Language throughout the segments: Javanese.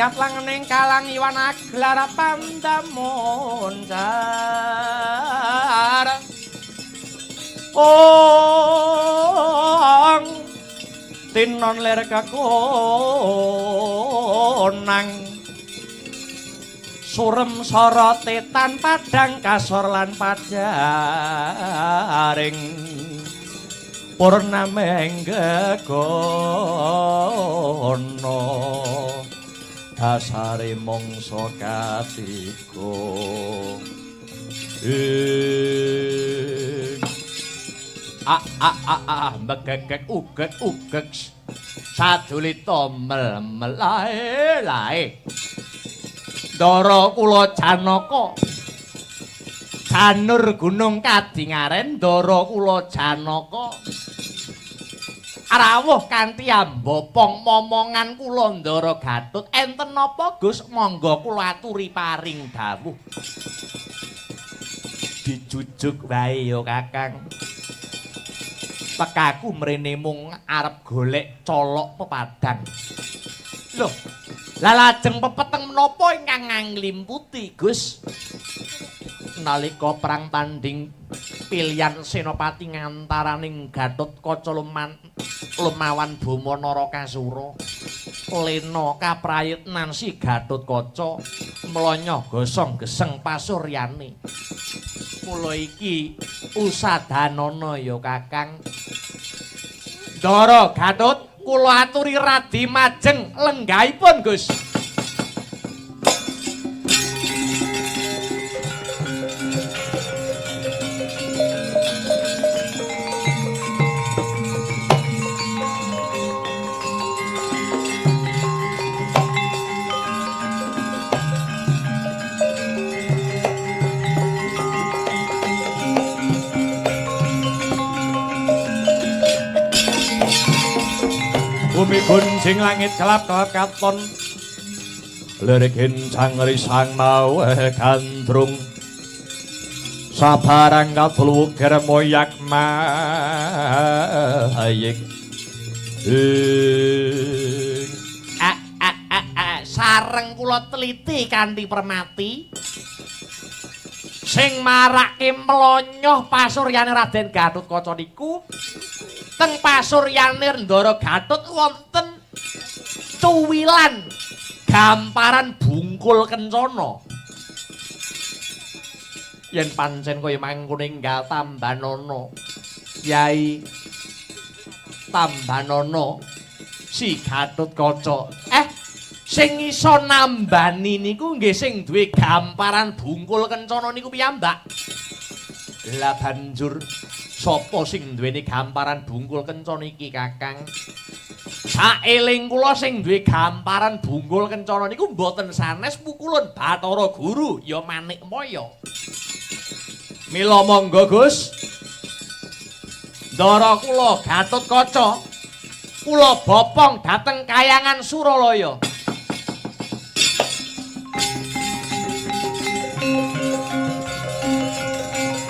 Ingat langening kalang iwan aglar pandamoncar Ong tinon lir kakonang surem sorote tan padang kasor lan pajaring purnameng gegono dasare mangsa katiga mbegegek ugek sadulita mel-melae Ndara kula Janaka Janur Gunung Kadingaren Ndara kula Janaka rawuh kanthi ambopong momongan kula Ndara Gatut enten napa Gus monggo kula aturi paring dawuh dijujuk wae ya Kakang pekaku mrene mung arep golek colok pepadang lho lah lajeng pepeteng menapa ingkang nglimputi Gus nalika perang tanding pilihan senopati ngantaraning Gatotkaca lumawan Bama Narakasura Lena kaprayitnan si Gatotkaca mlonyoh gosong geseng pasuryane mula iki usadanana ya Kakang Ndara Gatut kula aturi radi majeng lenggahipun Gus Bumi gunjing langit kelap-kelap katon lirikin cangrisang mawe gandrung sabarang katluger moyak mayik sareng kula teliti kanthi permati sing marake mlonyoh pasuryane Raden Gatotkaca niku teng pasuryane Ndara Gatut wonten cuwilan gamparan bungkul kencana yen pancen kaya mangkene enggal Tambanana Yai Tambanana si Gatotkaca sing iso nambani niku nggih sing duwe gamparan bungkul kencana niku piyambak lah banjur sapa sing duweni gamparan bungkul kencana iki Kakang saeling kula sing duwe gamparan bungkul kencana niku mboten sanes pukulun Bathara Guru ya Manikmaya mila monggo Gus Ndara kula Gatotkaca kula bopong dhateng Kayangan Suralaya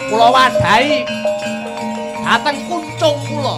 kula wadhahi dhateng kuncung kula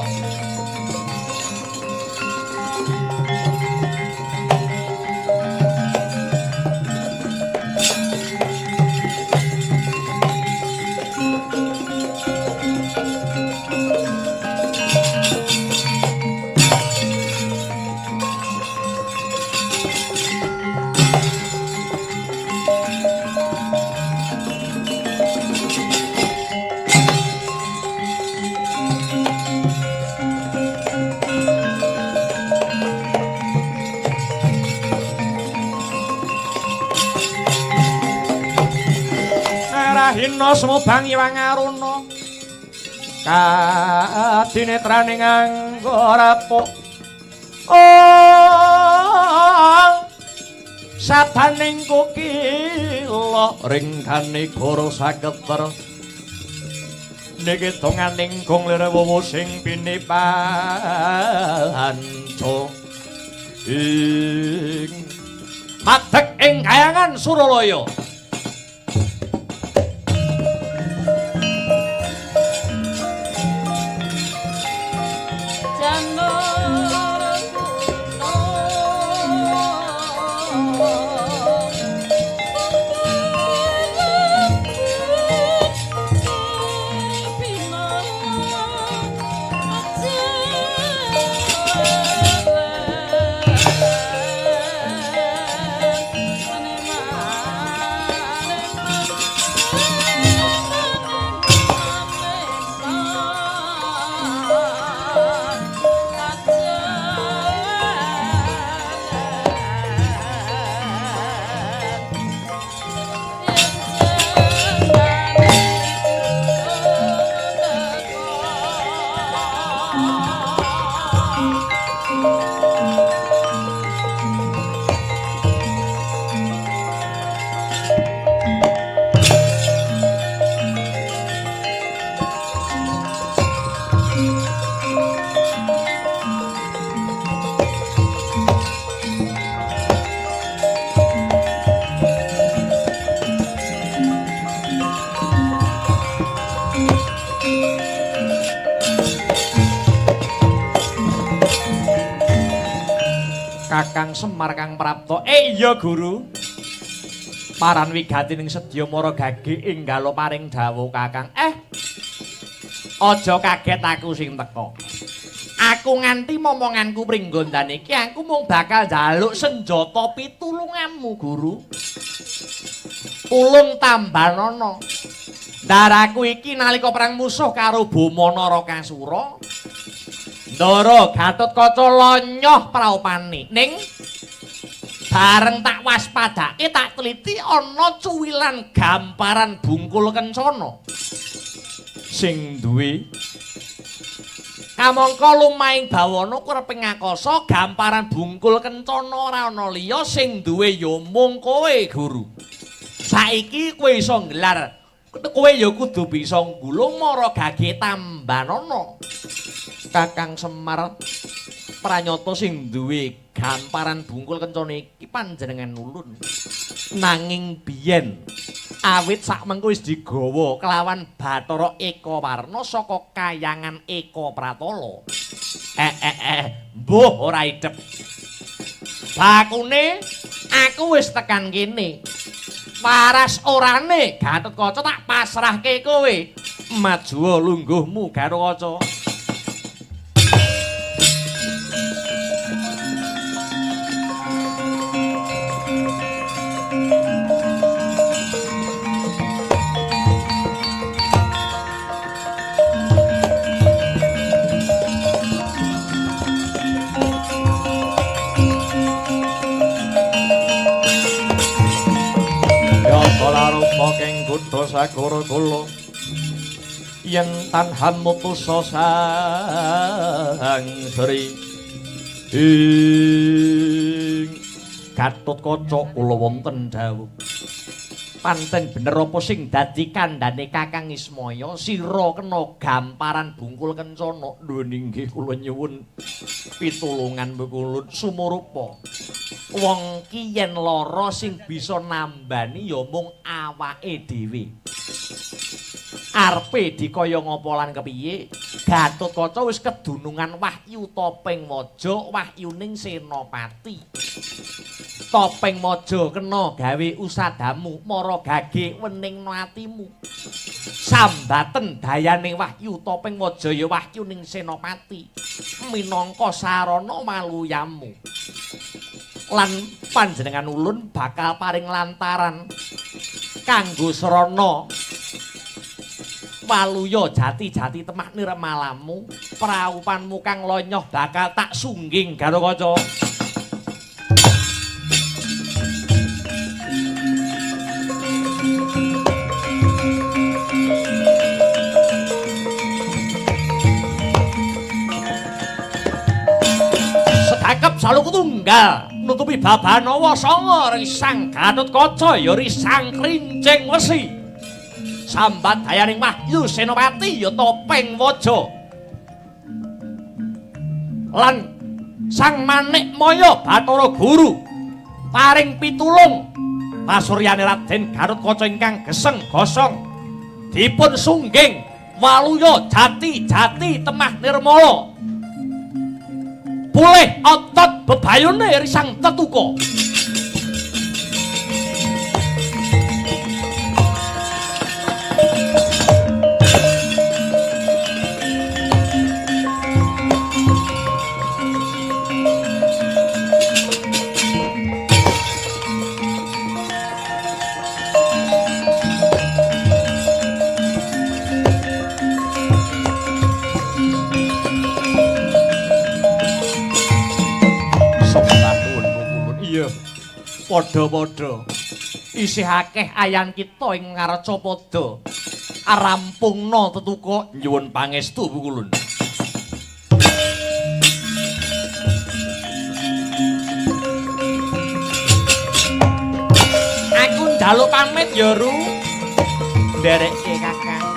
Hina sumubang iwang aruna kadinetraning anggorapuk sabaning kukila ringkane goro saketer niki donganing gong lir wuwu sing pinipanco ing madeg ing Kayangan Suralaya Kakang Semar Kang Prapta. Iya Guru. Paran wigatining sedya mara gage enggalo paring dawuh Kakang. Aja kaget aku sing teka. Aku nganti momonganku pringgondan iki aku mung bakal njaluk senjata pitulunganmu Guru. Tulung Tambanana. Daraku iki nalika perang musuh karo Boma Narakasura. Ndara Gatotkaca lonyoh praupane. Ning bareng tak waspadake tak teliti ana cuwilan gamparan bungkul kencana. Sing duwe kamangka lumahing bawana kureping ngakasa gamparan bungkul kencana ora ana liya sing duwe ya mung kowe Guru. Saiki kowe iso nggelar kowe ya kudu bisa nggulung mara gage Tambanana. Kakang Semar pranyata sing duwe gamparan bungkul kencana iki panjenengan ulun. Nanging biyen awit sakmengko wis digawa kelawan Bathara Ekawarna saka kayangan Eka Pratala. Mbuh ora idep. Bakune aku wis tekan kene. Paras orane Gatotkaca tak pasrahke kowe. Maju lungguhmu Gatotkaca. Kutha Sagara Kula yen tanhan mutusa sang Sri Gatotkaca kula wonten dawuh panten bener apa sing dadi kandhane Kakang Ismaya sira kena gamparan bungkul kencana. Lho inggih kula nyuwun pitulungan kulun sumurupa wong ki yen lara sing bisa nambani ya mung awake dhewe. Arepe dikaya ngapa lan kepiye? Gatotkaca wis kedunungan wahyu topeng maja wahyuning Senopati. Topeng maja kena gawe usadamu mara gage wening atimu. Sambaten dayaning wahyu topeng maja ya wahyuning Senopati. Minangka sarana maluyamu. Lan panjenengan ulun bakal paring lantaran kanggo srana waluya jati-jati temah nirmalamu praupanmu kang lonyoh bakal tak sungging Gatotkaca. Sedakep saluku tunggal nutupi babanawa sanga risang Gatotkaca ya risang krincing wesi. Sambat dayaning wahyu Senopati ya topeng waja. Lan sang Manikmaya Bathara Guru paring pitulung pasuryane Raden Gatotkaca ingkang geseng gosong dipun sungging waluya jati-jati temah nirmala. Pulih otot bebayune risang tetuka. Padha-padha isih akeh ayan kita ing Ngarcapada. Arampungna tetuka nyuwun pangestu Pukulun. Aku njaluk pamit ya Ru. Nderekke Kakang.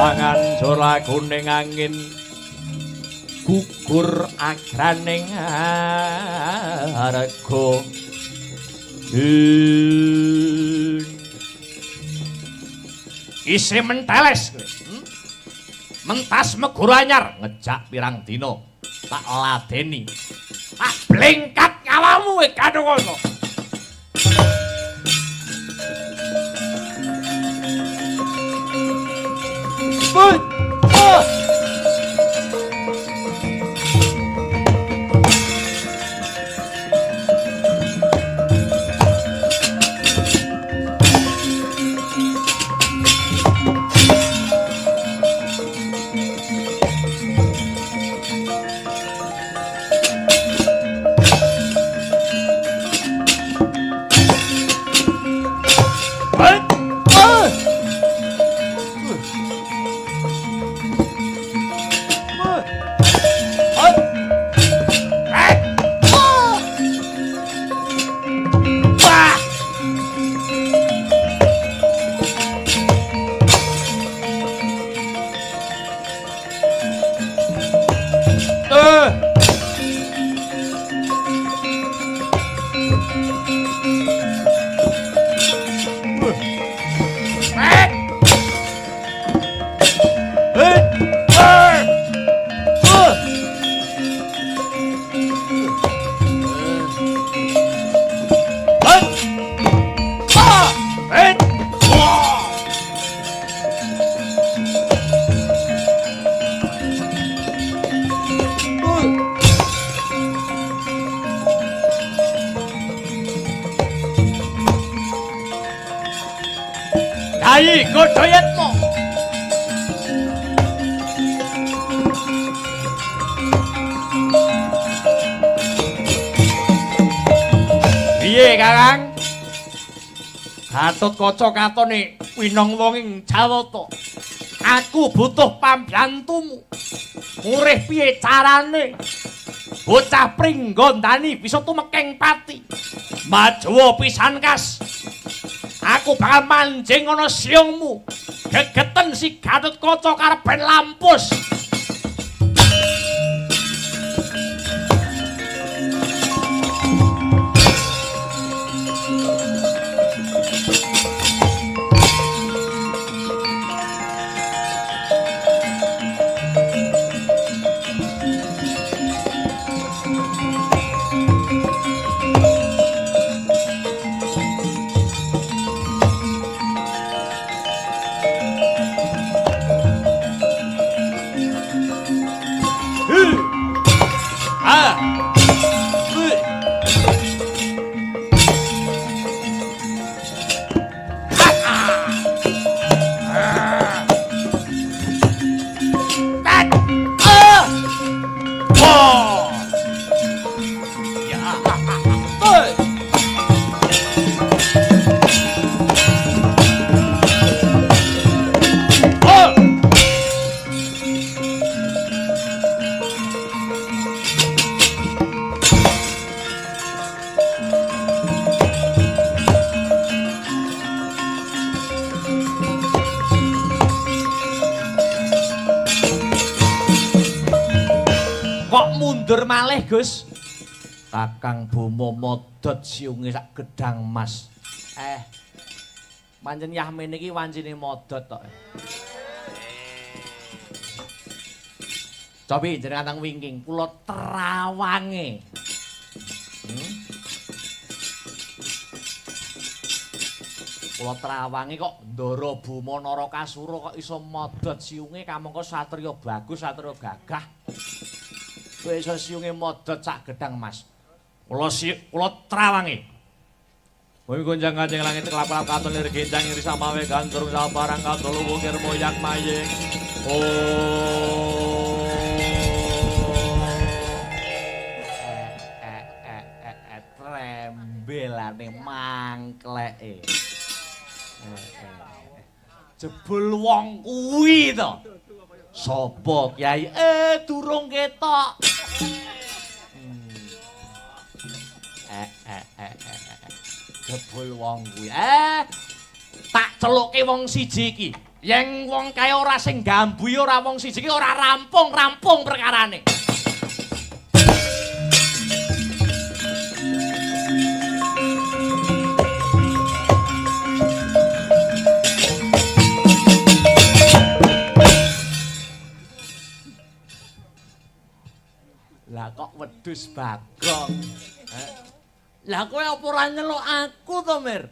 pangan jora kuning angin gugur agraning harga isi menteles mentas meguru anyar ngejak pirang dino tak ladeni tak blengkat nyawamu kadongono Ayi godoyetmu piye Kakang Gatotkaca katone winong wong ing Jawata aku butuh pambantumu murih piye carane bocah Pringgondani bisa tumekeng pati majawa pisan kas aku bakal manjing ana siungmu gegeten si Gatotkaca karepen lampus mundur malih Gus Kakang Bomo modot siunge sak gedang emas pancen Yahmin iki wancine modot tok cobi jenengan tang wingking kula trawange kula trawange kok Ndara Boma Narakasura kok iso modot siunge kamangka satriya bagus satriya gagah kowe iso siunge modot sak gedang emas. Kula trawange. Kowe gonjang kanjeng langit kelap-kelap katon lir genjang iri samawe gantur sabarang katulu wukir moyak maying. Trembelane mangkleke. Jebul wong kuwi to. Sopo Kyai? Durung ketok. Jebul wong kuwi. Tak celuke wong siji iki. Yen wong kae ora sing gambui ora wong siji iki ora rampung perkarane. Lah kok wedhus Bagong. Lah kowe apa ora nyeluk aku to, Mir?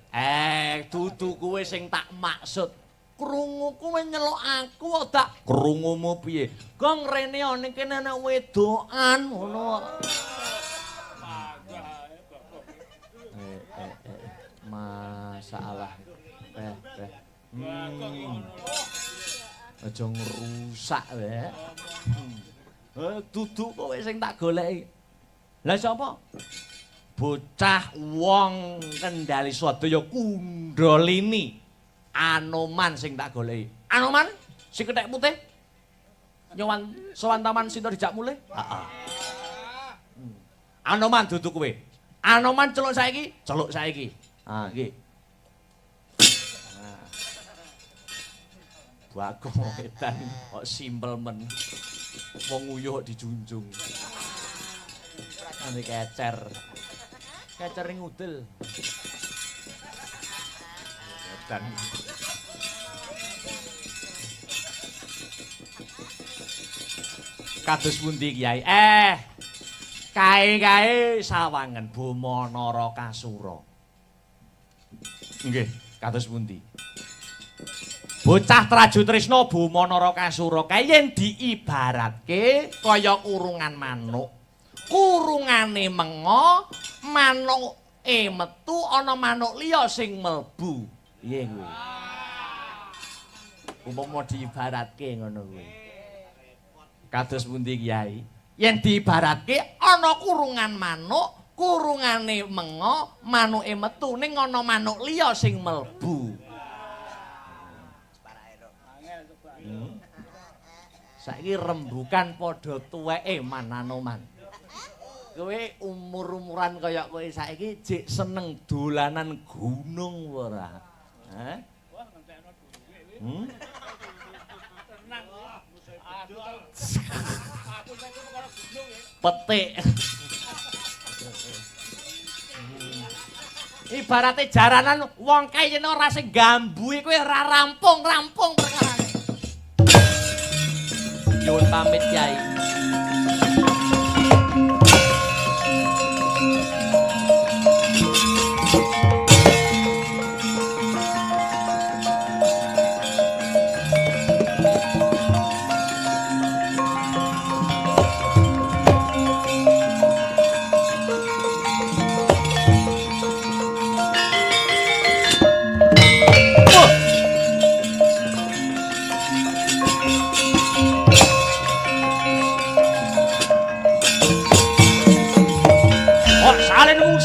Dudu kowe sing tak maksud. Krunguku kowe nyeluk aku kok dak krungumu piye? Gong rene ning kene ana wedokan ngono. Masalah. Aja ngrusak wae. Dudu kowe sing tak goleki. Lah sapa? Bocah wong Kendali Swadaya Kundalini. Anoman sing tak goleki. Anoman sing kethek putih. Nyowan sowan taman Sinta dijak mulih? Heeh. Anoman dudu kowe. Anoman celuk saiki, celuk saiki. Ha iki. Bagong edan kok simpel men. Wong uyuh dijunjung. Ane kecer. Kecer ning udel. Edan. Kados pundi Kyai? Kae-kae sawangen Boma Narakasura. Nggih, kados pundi? Bocah Traju Trisna Boma Narakasura kae yen diibaratke kaya kurungan manuk. Kurungane mengo, manuke metu ana manuk liya sing mlebu. Piye kuwi? Umpama diibaratke ngono kuwi. Kados pundi Kyai? Yen diibaratke ana kurungan manuk, kurungane mengo, manuke metu ning ana manuk liya sing mlebu. Saiki rembukan padha tuweke Anoman. Kowe umur-umuran kaya kowe saiki jek seneng dolanan gunung ora? Hah? Petik. Ibarate jaranan wong kae yen ora sing gambui kowe ora rampung perkarane. Nyuwun pamit Kyai.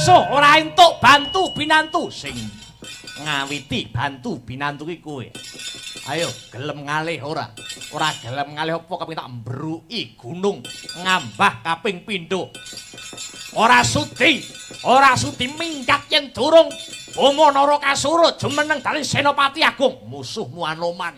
Ora entuk bantu pinantu sing ngawiti bantu pinantu ki kowe. Ayo gelem ngalih ora? Ora gelem ngalih apa kepengin tak mbruki gunung ngambah kaping pindho. Ora sudi minggat yen durung Boma Narakasura jumeneng dadi senopati agung musuhmu Anoman.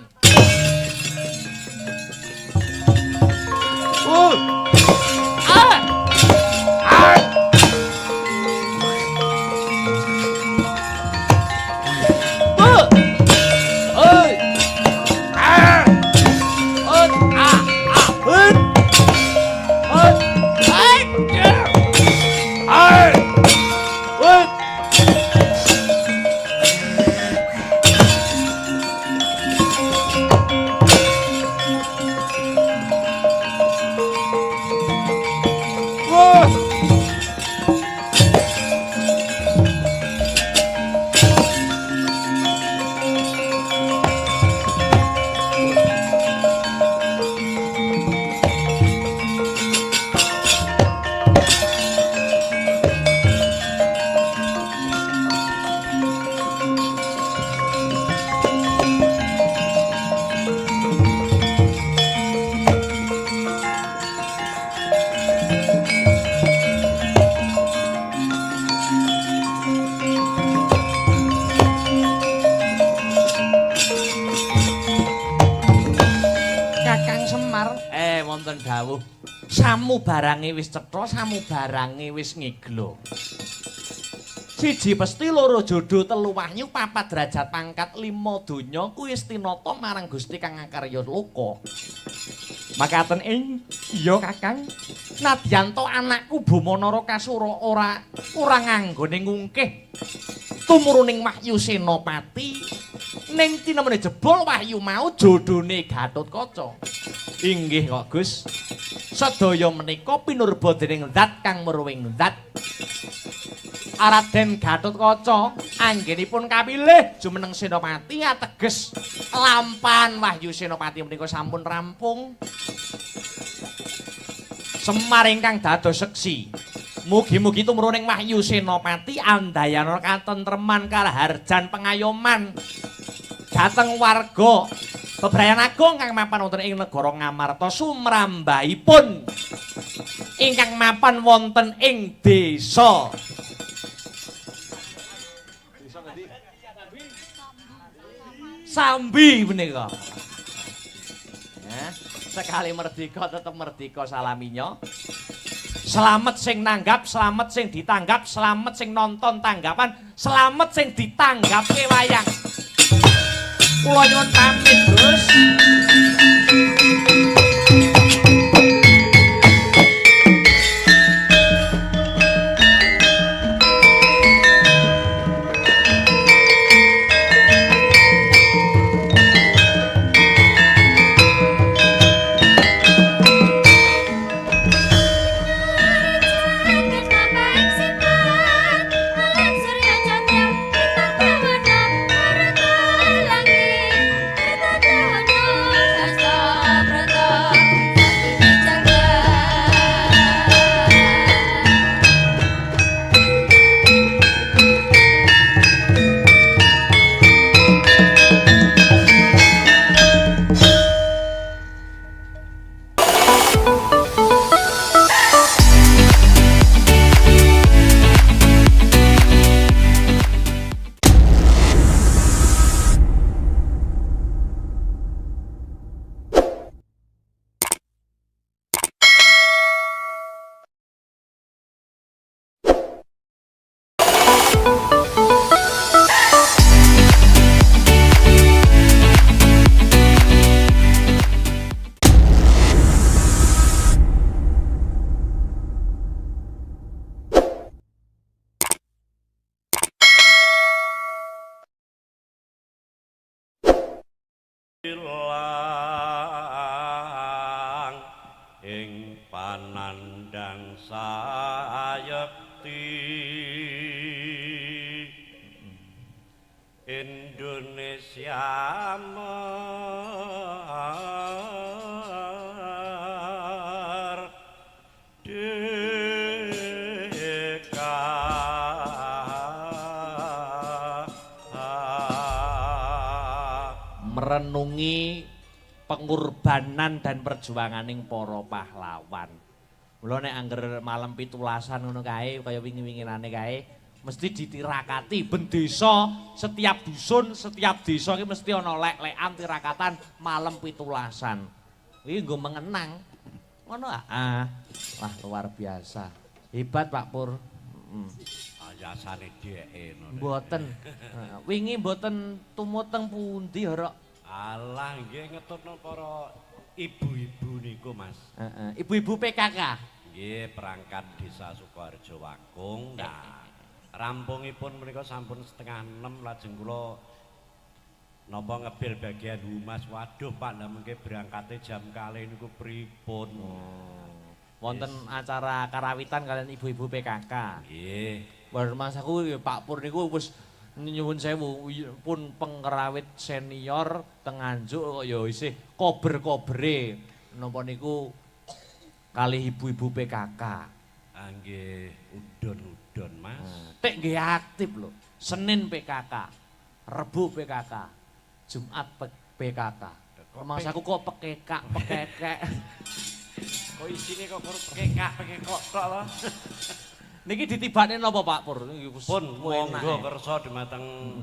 wonten dawuh samu barange wis cetha samu barange wis ngeglo. Siji pesti loro jodho telu wahyu papat derajat pangkat lima donya kuwi istinata marang Gusti kang ngakarya loka. Makaten iya Kakang. Nadyan to anakku Bamanara Kasura ora nganggone ngungkih tumuruning Wahyu Senopati ning tinemene jebol wahyu mau jodhone Gatotkaca. Inggih kok Gus. Sedaya menika pinurba dening Zat kang weruhing Zat. Raden Gatotkaca anggenipun kapilih jumeneng Senopati ateges lampahan Wahyu Senopati menika sampun rampung. Semar ingkang dados seksi. Mugi-mugi tumruning Wahyu Senopati andayana katentreman kalaharjan pengayoman dhateng warga bebrayan agung kang mapan wonten ing negara Ngamarta sumrambahipun ingkang mapan wonten ing desa Sambi menika. Ya, sekali merdeka tetap merdeka salaminya. Selamat sing nanggap, selamat sing ditanggap, selamat sing nonton tanggapan, selamat sing ditanggapke wayang. Kula nyuwun pamit, Gus. Ilang ing panandang sayekti Indonesia merenungi pengorbanan dan perjuanganing para pahlawan. Mula nek angger malam 17-an ngono kae kaya wingi-winginane kae mesti ditirakati ben desa, setiap dusun, setiap desa iki mesti ana lek-lekan tirakatan malam 17-an. Iki nggo mengenang. Ngono ah. Wah, luar biasa. Hebat Pak Pur. Ayasane dheke ngono. Mboten. Wingi mboten tumuteng pundi ora? Alah nggih ngetutno para ibu-ibu niku Mas. Ibu-ibu PKK. Nggih perangkat Desa Sukoharjo Wakung. Nah, rampungipun menika sampun 5:30 lajeng kula napa ngebil bagian humas. Waduh Pak, ndak mengke berangkate jam kalih niku pripun? Wonten acara karawitan kalian ibu-ibu PKK. Nggih. Bar masaku Pak Pur niku wis nyuwun sewu pun pengkerawit senior teng Nganjuk kok ya isih kober-kobere napa niku kalih ibu-ibu PKK. Nggih, udon-udon Mas. Tek nggih aktif lho. Senin PKK, Rebo PKK, Jumat PKK. Masaku kok pekekak. Kok isine kok pekekak tok lho. Niki ditibane napa Pak Pur? Pun monggo kersa dumateng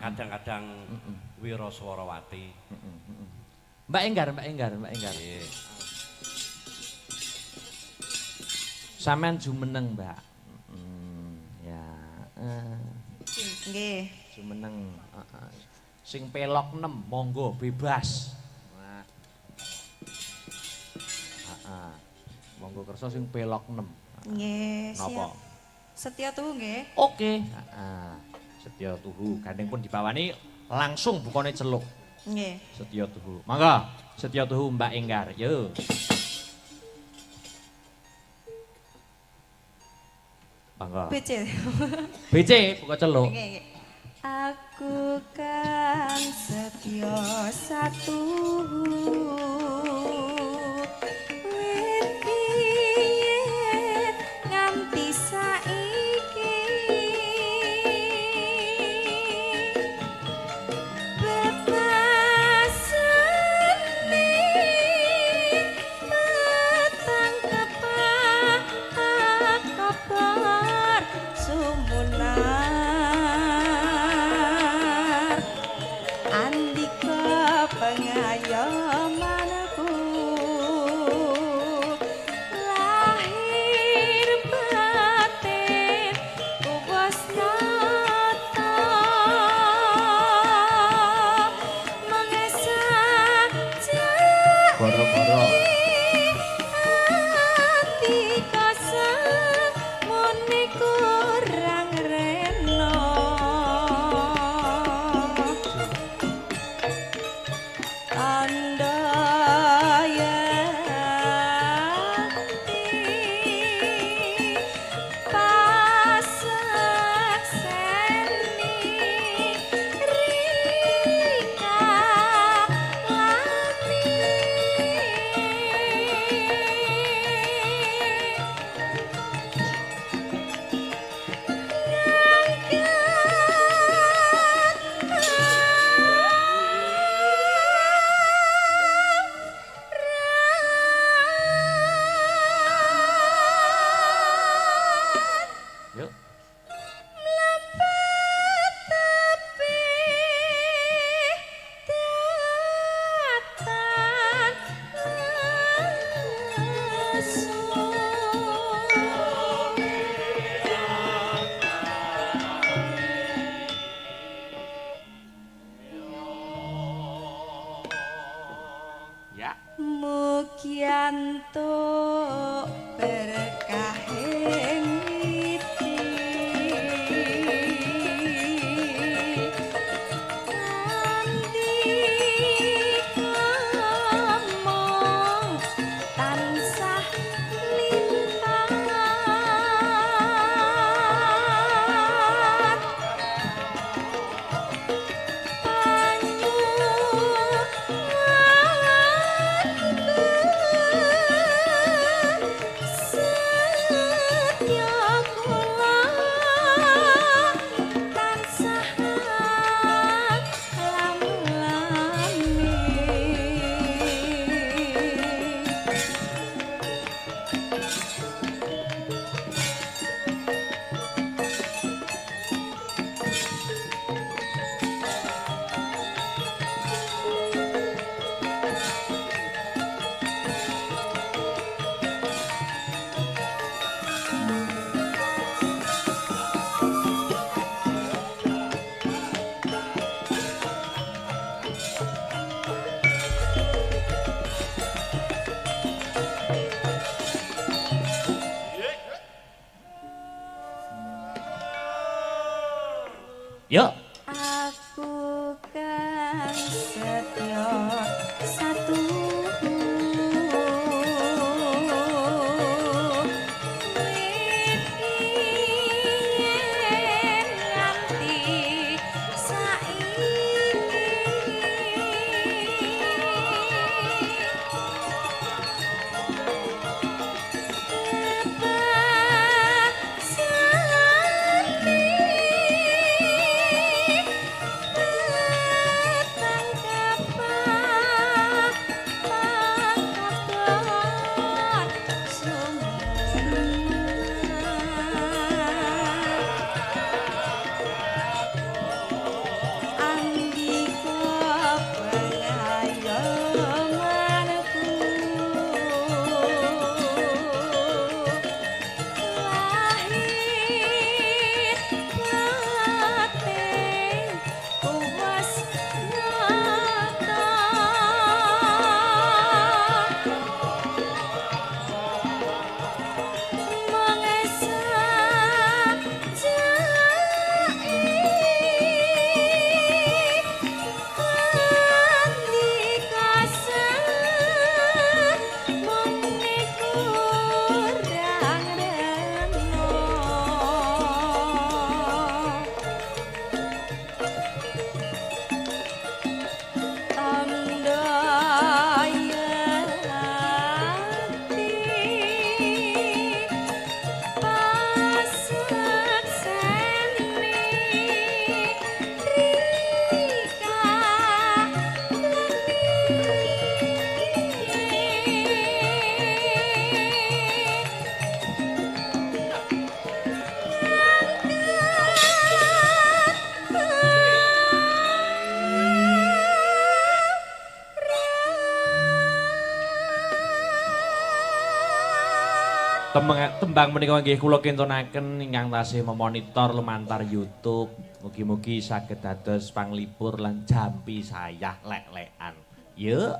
kadang-kadang Wiraswarawati. Mbak Enggar. Nggih. Sampean jumeneng, Mbak. Ya. Nggih. Jumeneng. Sing pelok 6, monggo bebas. Nah. Monggo kersa sing pelok 6. Nggih, Napa? siap. Setya tuhu nggih. Oke. Setya tuhu. Gandeng pun dibawani langsung bukane celuk. Nggih. Setya tuhu. Mangga, Setya tuhu Mbak Enggar. Yo. Mangga. BC. BC buka celuk. Nggih. Aku kan setya satu wit biyen nganti saiki bebasane petang kabar sumunar andika pengayomanku lahir batin kubos nata mengesah Boro-boro. hati kosong muni kurang reno andaya pasak seni rika Yuk. Ya. Mugianto berkahing witi ngomong tansah limpah Yuk. Aku kan setya satu wit biyen nganti saiki Tembang menika nggih kula kintunaken ingkang tasih memonitor lumantar YouTube. Mugi-mugi saged dados panglipur lan jampi sayah lek-lekan. Yuk.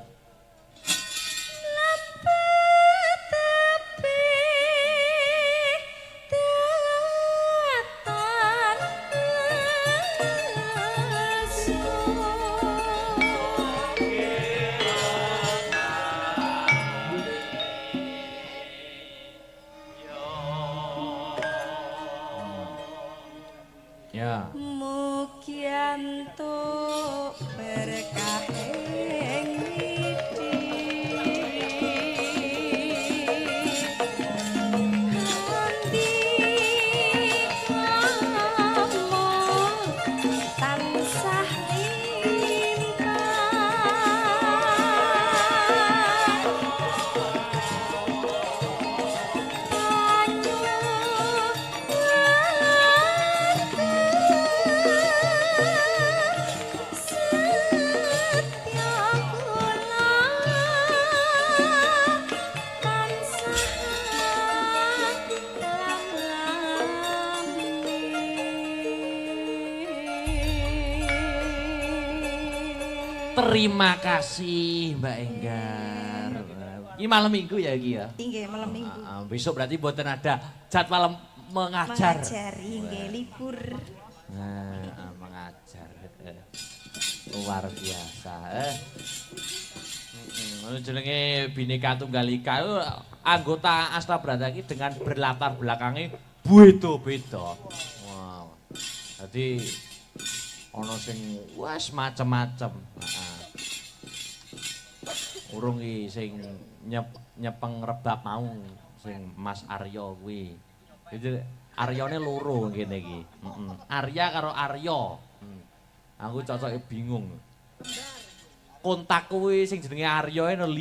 Ya. Mugi antuk berkah ing widi andi amon tansah Terima kasih Mbak Enggar. Ini malam minggu ya iki ya? Inggih malam minggu. Besok berarti mboten ada jadwal mengajar. Mengajari nggih libur. Mengajar. Luar biasa. Jenenge Bhinneka Tunggal Ika anggota Asta Brata iki dengan berlatar belakangnya beda-beda. Wow. Jadi ana sing wis macem-macem. Urung iki sing nyepeng rebab mau sing Mas Aryo kuwi. Jadi Aryane loro ngene iki. Arya karo Aryo. Aku cocoke bingung. Kontak kuwi sing jenenge Aryo ana 5.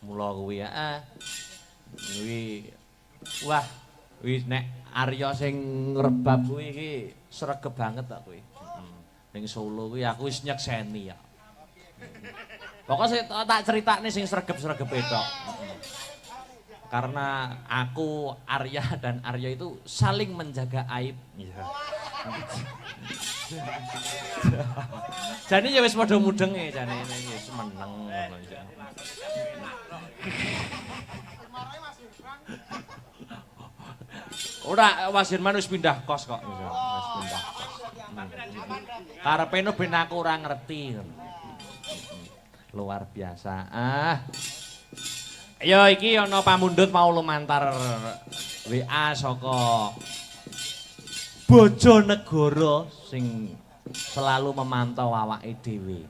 Mula kuwi kuwi wah wis nek Arya sing rebab kuwi iki sregep banget tak kuwi. Ning Solo kuwi aku wis nyekseni ya. Pokoke tak critakne sing sregep-sregep tok. Karena aku, Arya dan Arya itu saling menjaga aib. Jane ya wis padha mudenge jane wis meneng ngono ya. Ora Mas Hirman wis pindah kos kok. Wis pindah kos. Karepene ben aku ora ngerti. Luar biasa. Ayo iki ana pamundhut mau lumantar WA saka Bojonegoro sing selalu memantau awake dhewe.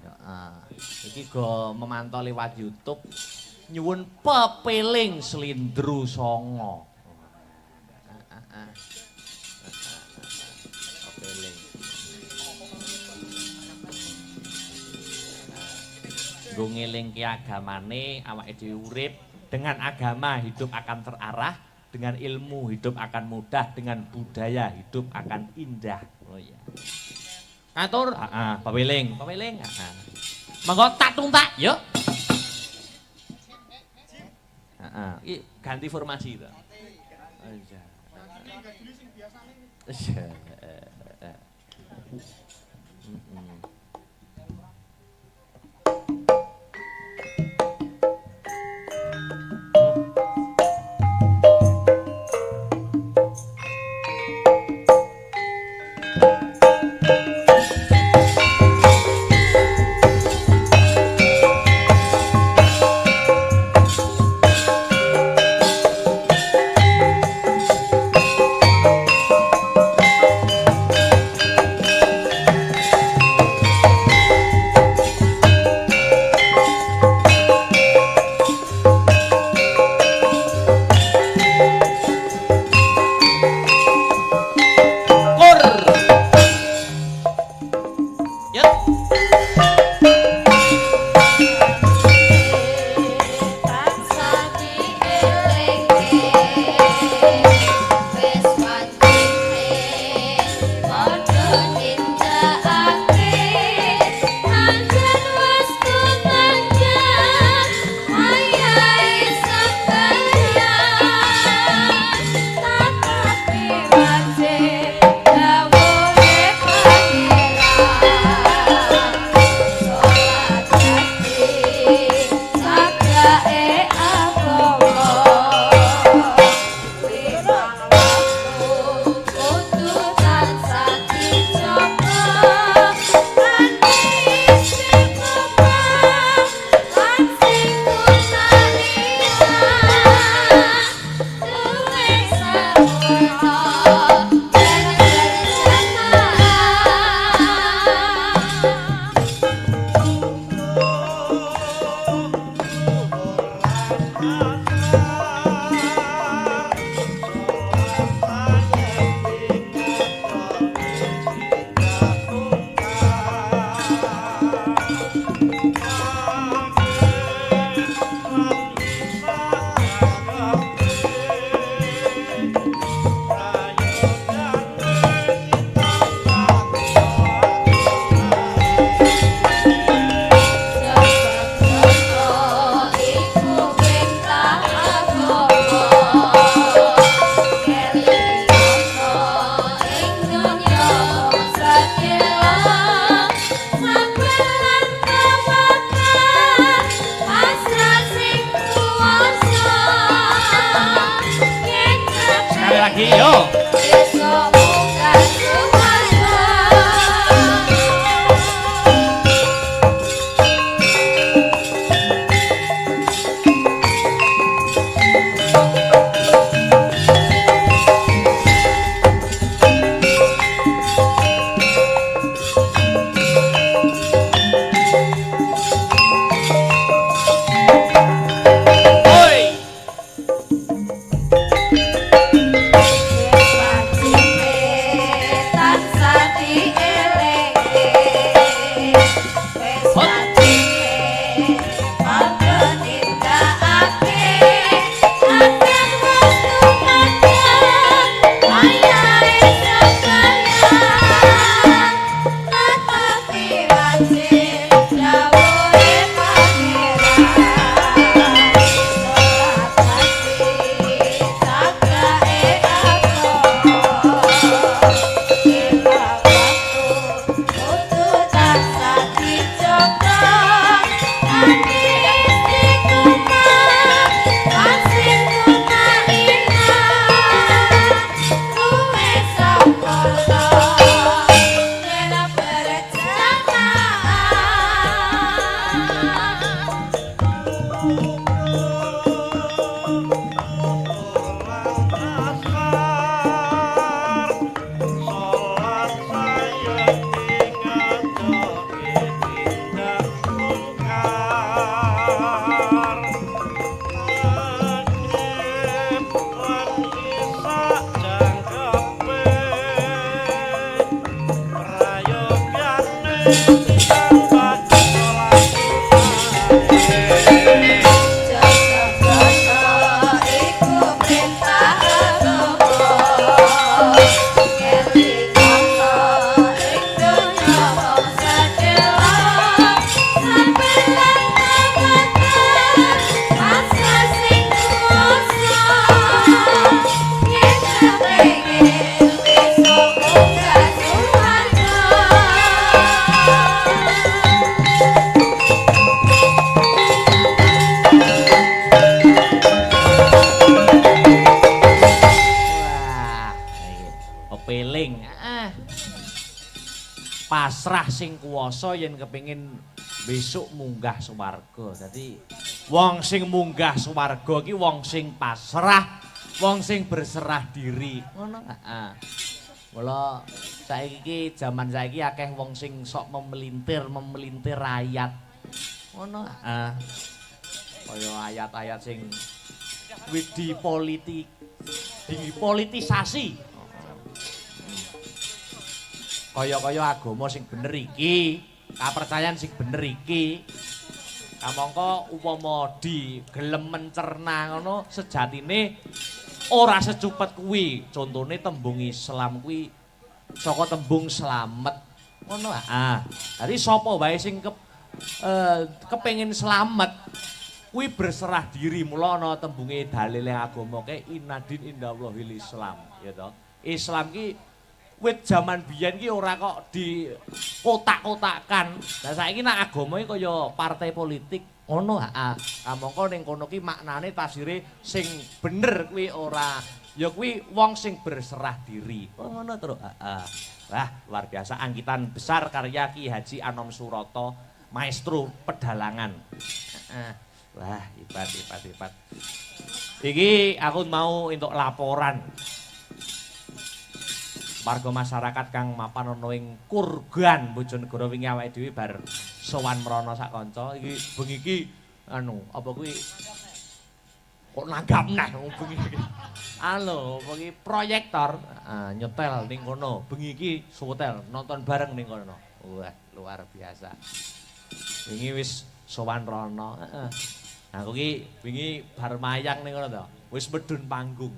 Iki go memantau lewat YouTube nyuwun pepeling Slindru Songo. Pepeling. Nggo ngelingke agamane awake dhewe urip. Dengan agama hidup akan terarah, dengan ilmu hidup akan mudah, dengan budaya hidup akan indah. Oh iya. Atur, peweling. Monggo tak tuntak, yuk. Iki ganti formasi to. Iya. iki yo. Besok bukan Sumargo. Pasrah sing kuwasa yen kepengin besok munggah swarga. Dadi wong sing munggah swarga iki wong sing pasrah, wong sing berserah diri. Ngono. Heeh. Mula saiki jaman saiki akeh wong sing sok memelintir ayat. Ngono. Heeh. Kaya ayat-ayat sing dipolitisasi. Kaya agama sing bener iki, kapercayan sing bener iki. Kamangka upama digelem mencerna ngono sejatine ora secupet kuwi. Contone tembung Islam kuwi saka tembung slamet. Ngono ah. Dadi sapa wae sing kepengin slamet kuwi berserah diri. Mula ana tembunge dalile agama ke inadin indallahil Islam, ya toh. Islam ki wit jaman biyen ki ora kok di kotak-kotakan. Lah saiki nek agama iki kaya partai politik ngono heeh. Kamangka ning kono ki maknane tafsire sing bener kuwi ora ya kuwi wong sing berserah diri. Oh ngono terus heeh. Wah, luar biasa angkitan besar karya Ki Haji Anom Suroto, maestro pedalangan. Heeh. Wah, hebat. Iki aku mau entuk laporan. Warga masyarakat kang mapan ana ing Kurgan Bojonegoro wingi awake dhewe bar sowan mrana sak kanca iki bengi iki apa kuwi kok nanggap neh bengi iki. Apa iki proyektor nyetel ning kono. Bengi iki suwetel nonton bareng ning kono. Wah, luar biasa. Wingi wis sowan rono, heeh. Nah, aku ki wingi bar mayang ning kono to. Wis medun panggung.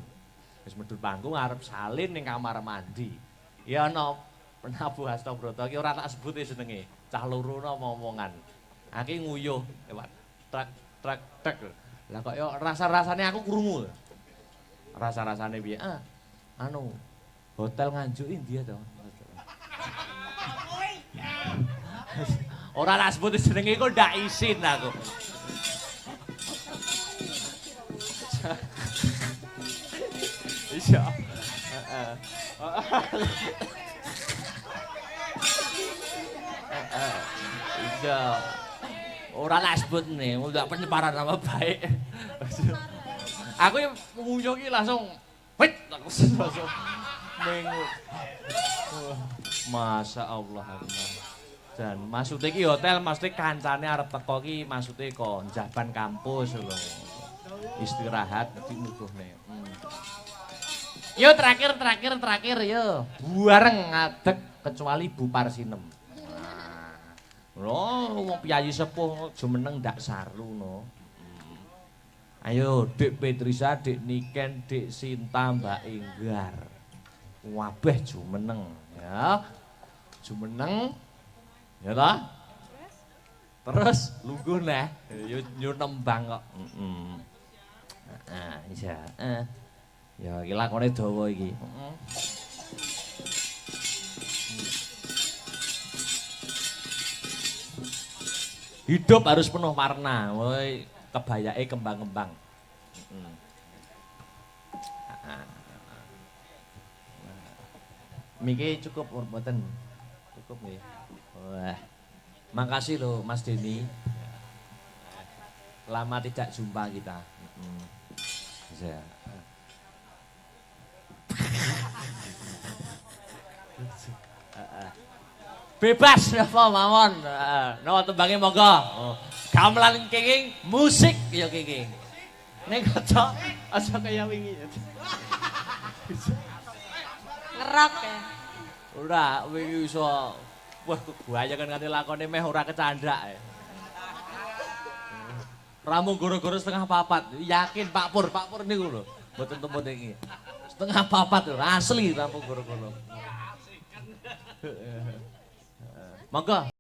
Wis medun panggung arep salin ning kamar mandi. Ya ana Prabu Hastabrata ki ora tak sebut jenenge. Cah loro omongan. Aki nguyuh lewat trek. Lah kok yo rasa-rasane aku krungu. Rasa-rasane piye? Hotel Nganjuk India to. Ora tak sebut jenenge kok ndak isin aku. Iya. Iya. Ora tak sebut nih, udah penyebaran nama baik. Aku yang mengunjungi langsung, wait, langsung mengut. Masya Allah. Dan maksudnya ki hotel, maksudnya kancane arep teko ki maksudnya kok njaban kampus lho. Istirahat di nuduhne. Yo terakhir yo. Bareng ngadeg kecuali Bu Parsinem. Loh, wong piyayi sepuh jumeneng ndak saru no. Ayo, Dik Petrisa, Dik Niken, Dik Sinta, Mbak Enggar. Wabeh jumeneng ya. Jumeneng. Ya toh? Terus lungguh neh, yo nembang kok. Iya. Ya iki lakone dawa iki. Hidup harus penuh warna, woi kebayake kembang-kembang. Miki cukup mboten? Cukup nggih. Wah. Makasih loh Mas Denny. Lama tidak jumpa kita. Ya. Bebas apa mawon. Nawa tembange monggo. Gamelan kenging musik ya kenging. Ning aja kaya wingi. Ngerok ya. Ora wingi iso wah kebayangan nganti lakone meh ora kecandak. Ramu goro-goro setengah papat. Yakin Pak Pur niku lho. Mboten temut iki. Setengah papat lho asli ramu goro-goro. Monggo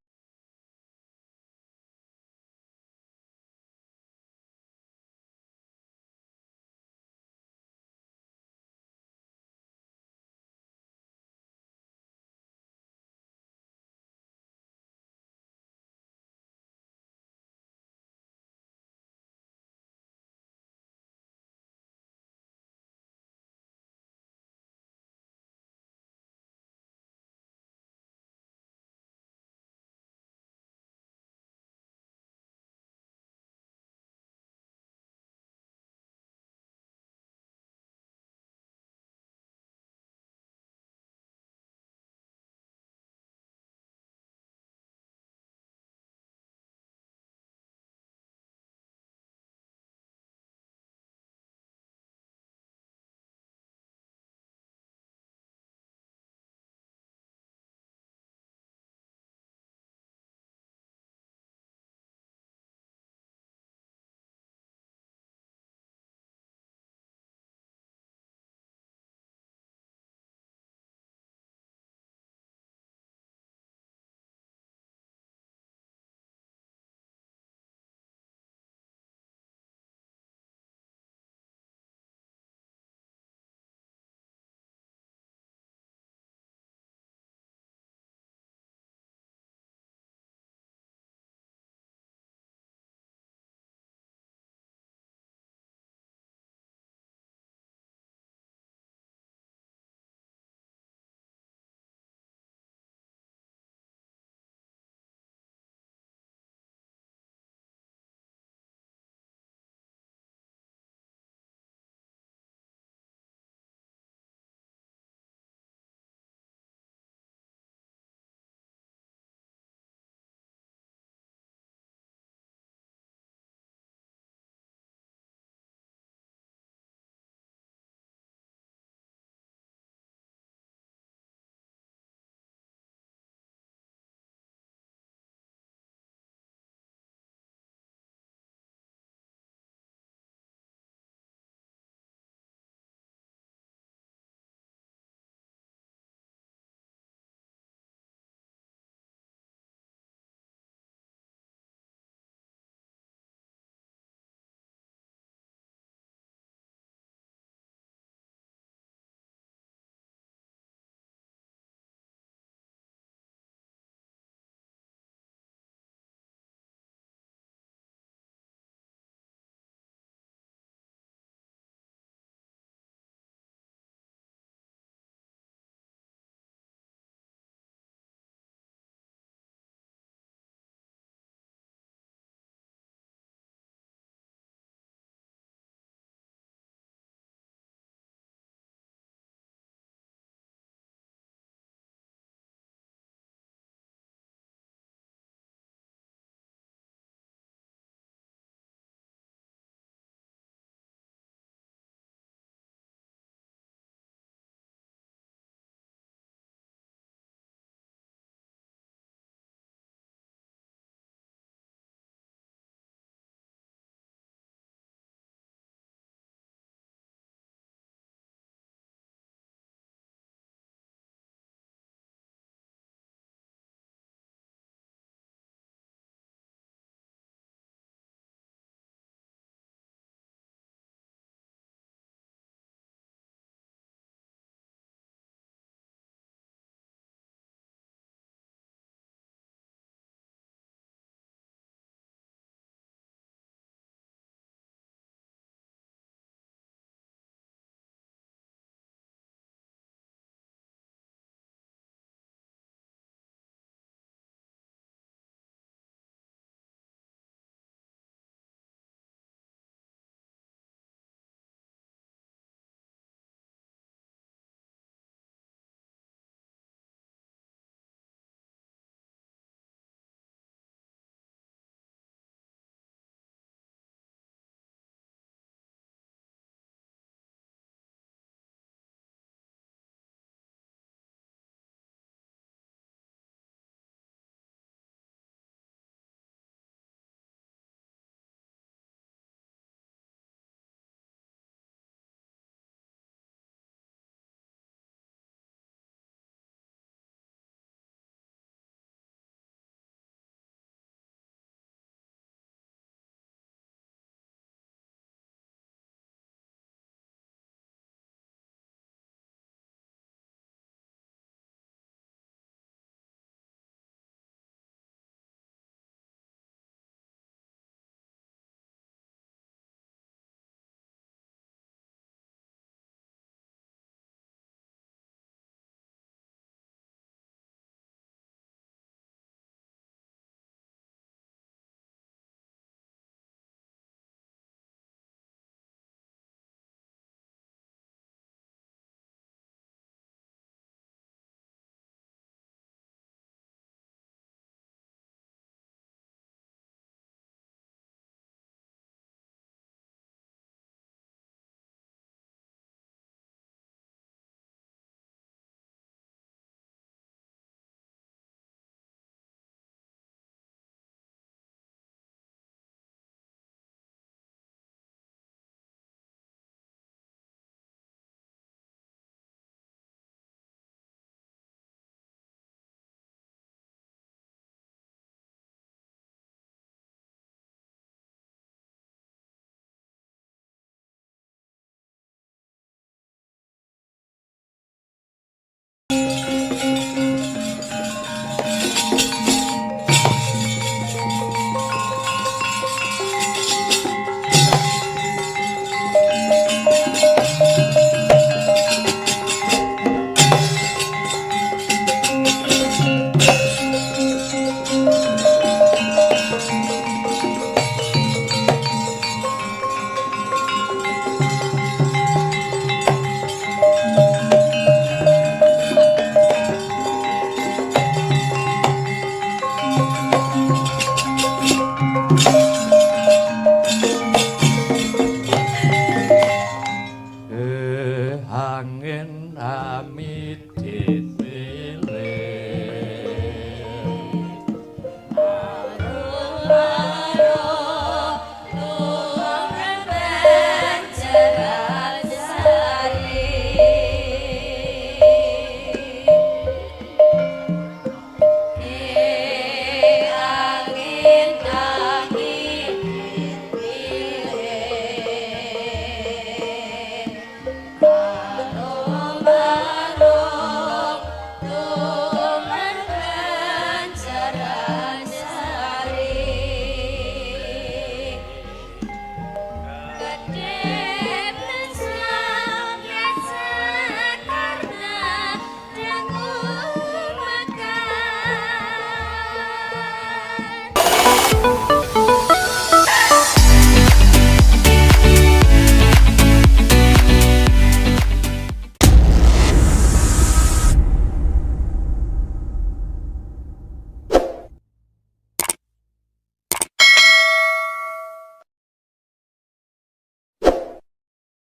Thank